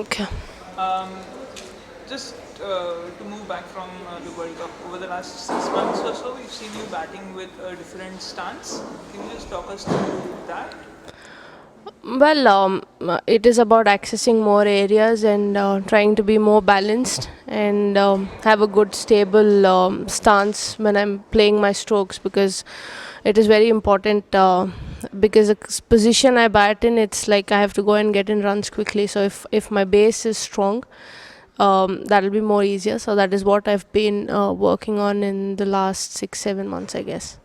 Okay. Um, just to move back from the World Cup, over the last 6 months or so, we've seen you batting with a different stance. Can you just talk us through that? Well, it is about accessing more areas and trying to be more balanced and have a good, stable stance when I'm playing my strokes, because it is very important. Because the position I bat in, it's like I have to go and get in runs quickly. So if my base is strong, that'll be more easier. So that is what I've been working on in the last 6-7 months, I guess.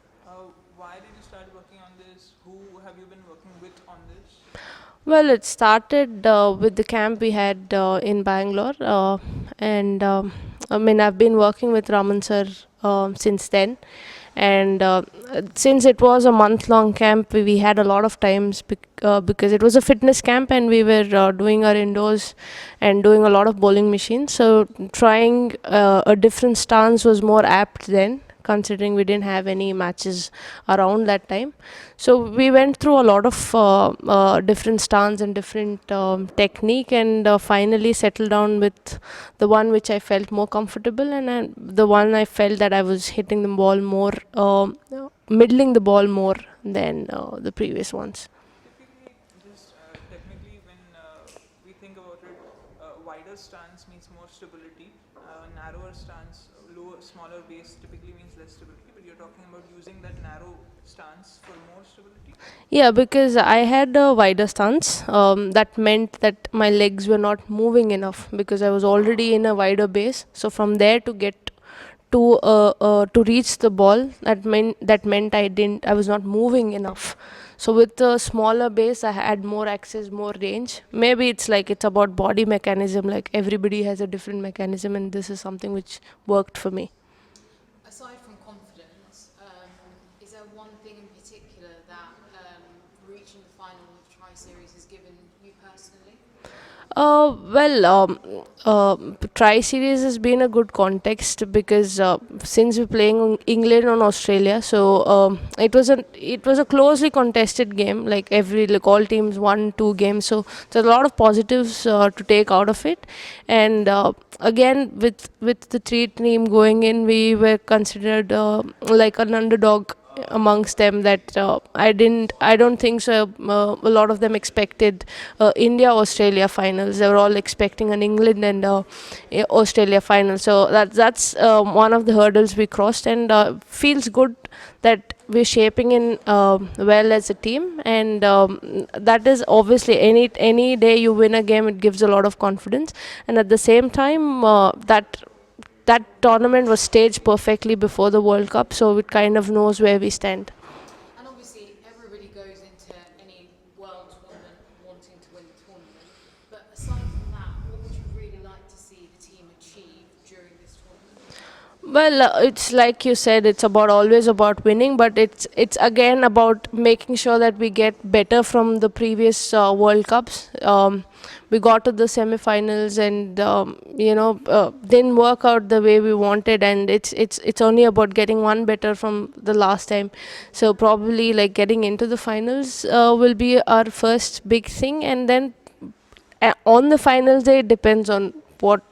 Why did you start working on this? Who have you been working with on this? Well, it started with the camp we had in Bangalore, and I mean, I've been working with Raman sir since then. And since it was a month-long camp, we had a lot of times because it was a fitness camp, and we were doing our indoors and doing a lot of bowling machines. So trying a different stance was more apt then, considering we didn't have any matches around that time. So we went through a lot of different stance and different technique, and finally settled down with the one which I felt more comfortable, and the one I felt that I was hitting the ball more, middling the ball more than the previous ones. Typically, just technically, when we think about it, wider stance means more stability. Narrower stance, lower, smaller base typically means less stability. But you're talking about using that narrow stance for more stability. Yeah, because I had a wider stance. That meant that my legs were not moving enough because I was already in a wider base. So from there to get to reach the ball, that meant I was not moving enough. So with a smaller base, I had more access, more range. Maybe it's about body mechanism. Like everybody has a different mechanism, and this is something which worked for me. Aside from confidence, is there one thing in particular that reaching the final of Tri Series has given you personally? Well, Tri Series has been a good context because since we're playing England and Australia, so it was a closely contested game. Like all teams won 2 games, so there's a lot of positives to take out of it. And again, with the three team going in, we were considered like an underdog amongst them. That I don't think so. A lot of them expected India Australia finals. They were all expecting an England and Australia final. So that's one of the hurdles we crossed, and feels good that we're shaping in well as a team. And that is obviously, any day you win a game, it gives a lot of confidence. And at the same time, that tournament was staged perfectly before the World Cup, so it kind of knows where we stand. And obviously, everybody goes into any world tournament wanting to win the tournament. But aside from that, what would you really like to see the team achieve during this tournament? Well, it's like you said, it's about always about winning, but it's again about making sure that we get better from the previous World Cups. We got to the semifinals, and didn't work out the way we wanted, and it's only about getting one better from the last time. So probably like getting into the finals will be our first big thing, and then on the finals day, it depends on what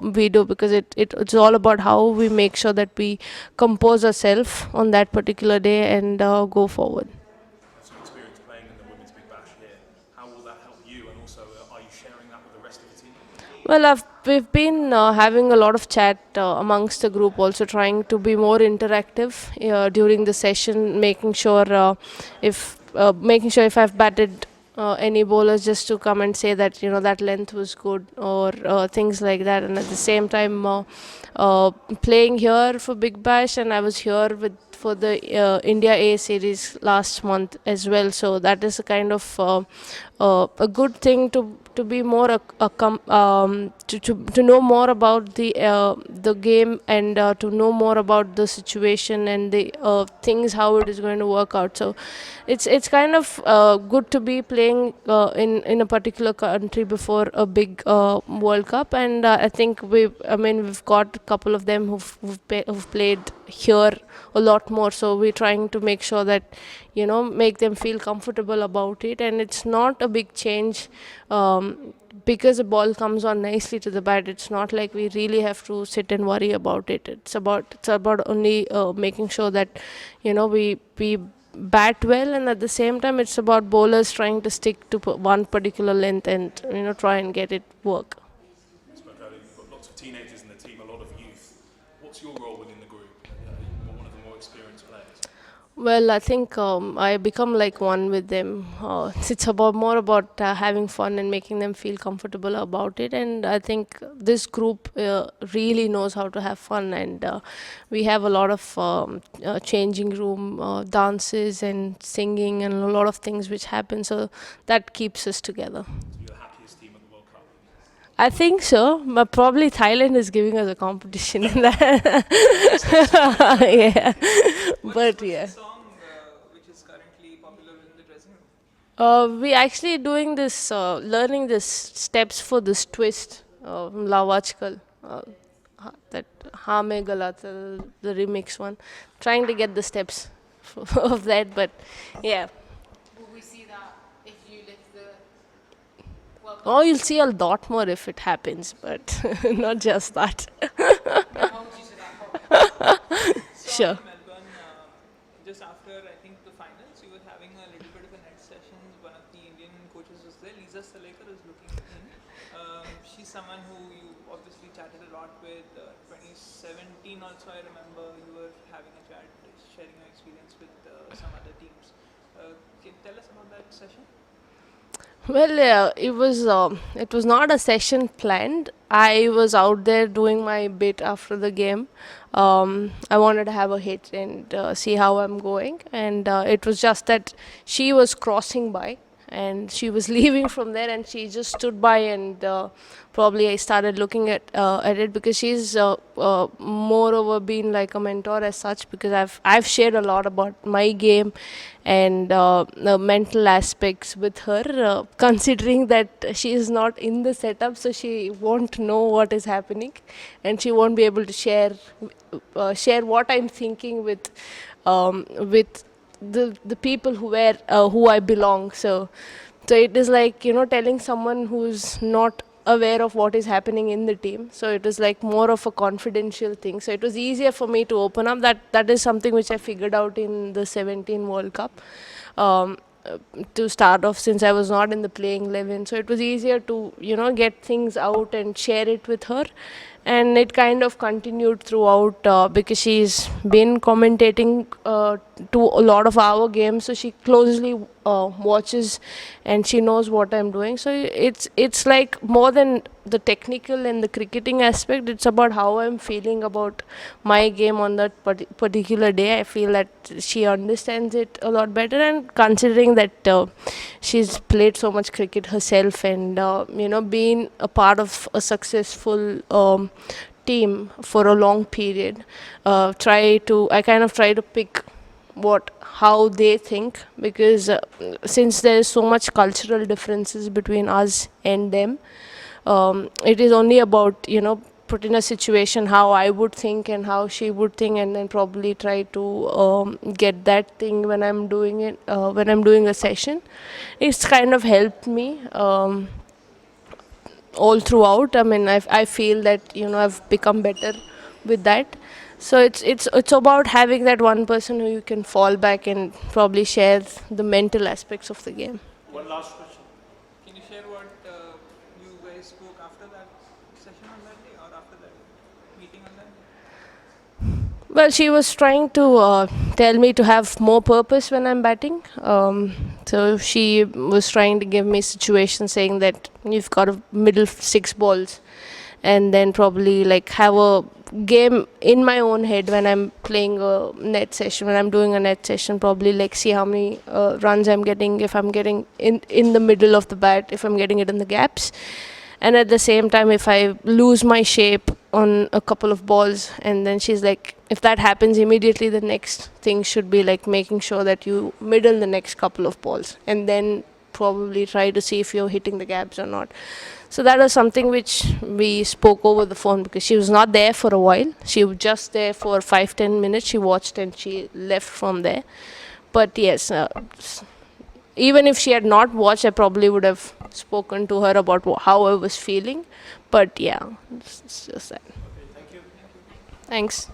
we do, because it's all about how we make sure that we compose ourselves on that particular day and go forward. Some experience playing in the Women's Big Bash here. How will that help you? And also, are you sharing that with the rest of the team? Well, we've been having a lot of chat amongst the group, also trying to be more interactive during the session, making sure if I've batted any bowlers, just to come and say that that length was good, or things like that. And at the same time, playing here for Big Bash, and I was here for the India A series last month as well. So that is a kind of a good thing to be more to know more about the game, and to know more about the situation and the things, how it is going to work out. So it's kind of good to be playing in a particular country before a big World Cup. And I think we've got a couple of them who've played here a lot more, so we're trying to make sure that make them feel comfortable about it. And it's not a big change because the ball comes on nicely to the bat, it's not like we really have to sit and worry about it. It's about only making sure that we bat well, and at the same time it's about bowlers trying to stick to one particular length and try and get it work. Spoke earlier, you've got lots of teenagers in the team, a lot of youth. What's your role within the group? You're one of the more experienced players. Well, I think I become like one with them. It's about more about having fun and making them feel comfortable about it. And I think this group really knows how to have fun. And we have a lot of changing room dances and singing and a lot of things which happen. So that keeps us together. So you're the happiest team at the World Cup. I think so, but probably Thailand is giving us a competition in that. Yeah, but yeah. What's the song which is currently popular in the dressing room? We actually doing this, learning this steps for this twist, Lavachkal, that Hame Galata, the remix one. Trying to get the steps of that, but yeah. Will we see that if you lift the World Cup? Oh, you'll see a lot more if it happens, but not just that. We'll hold you to that promise. Sure. In Melbourne, just after I think the finals, you were having a little bit of a net session. One of the Indian coaches was there. Lisa Salekar is looking in. She's someone who you obviously chatted a lot with. 2017 also, I remember you were having a chat, sharing your experience with some other teams. Can you tell us about that session? Well, yeah, it was not a session planned. I was out there doing my bit after the game. I wanted to have a hit and see how I'm going, and it was just that she was crossing by and she was leaving from there, and she just stood by, and probably I started looking at it because she's moreover been like a mentor as such, because I've shared a lot about my game and the mental aspects with her, considering that she is not in the setup, so she won't know what is happening, and she won't be able to share what I'm thinking with the people who I belong. So it is like telling someone who's not aware of what is happening in the team. So it is like more of a confidential thing. So it was easier for me to open up. That is something which I figured out in the 17 World Cup. Um, to start off, since I was not in the playing 11, so it was easier to get things out and share it with her, and it kind of continued throughout because she's been commentating to a lot of our games, so she closely watches and she knows what I'm doing. So it's like more than the technical and the cricketing aspect, it's about how I'm feeling about my game on that particular day. I feel that she understands it a lot better, and considering that she's played so much cricket herself and been a part of a successful team for a long period, I kind of try to pick how they think, because since there is so much cultural differences between us and them, it is only about put in a situation how I would think and how she would think, and then probably try to get that thing when I'm doing it, when I'm doing a session. It's kind of helped me all throughout. I mean, I feel that I've become better with that. So it's about having that one person who you can fall back and probably share the mental aspects of the game. One last question. Can you share what you guys spoke after that session on that day, or after that meeting on that day? Well, she was trying to tell me to have more purpose when I'm batting. So she was trying to give me situations saying that you've got a middle 6 balls, and then probably like have a game in my own head when I'm playing a net session, when I'm doing a net session, probably like see how many runs I'm getting, if I'm getting in the middle of the bat, if I'm getting it in the gaps. And at the same time, if I lose my shape on a couple of balls, and then she's like, if that happens immediately, the next thing should be like making sure that you middle the next couple of balls, and then probably try to see if you're hitting the gaps or not. So that was something which we spoke over the phone, because she was not there for a while. She was just there for 5-10 minutes. She watched and she left from there. But yes, even if she had not watched, I probably would have spoken to her about how I was feeling. But yeah, it's just that. Okay, thank you. Thanks.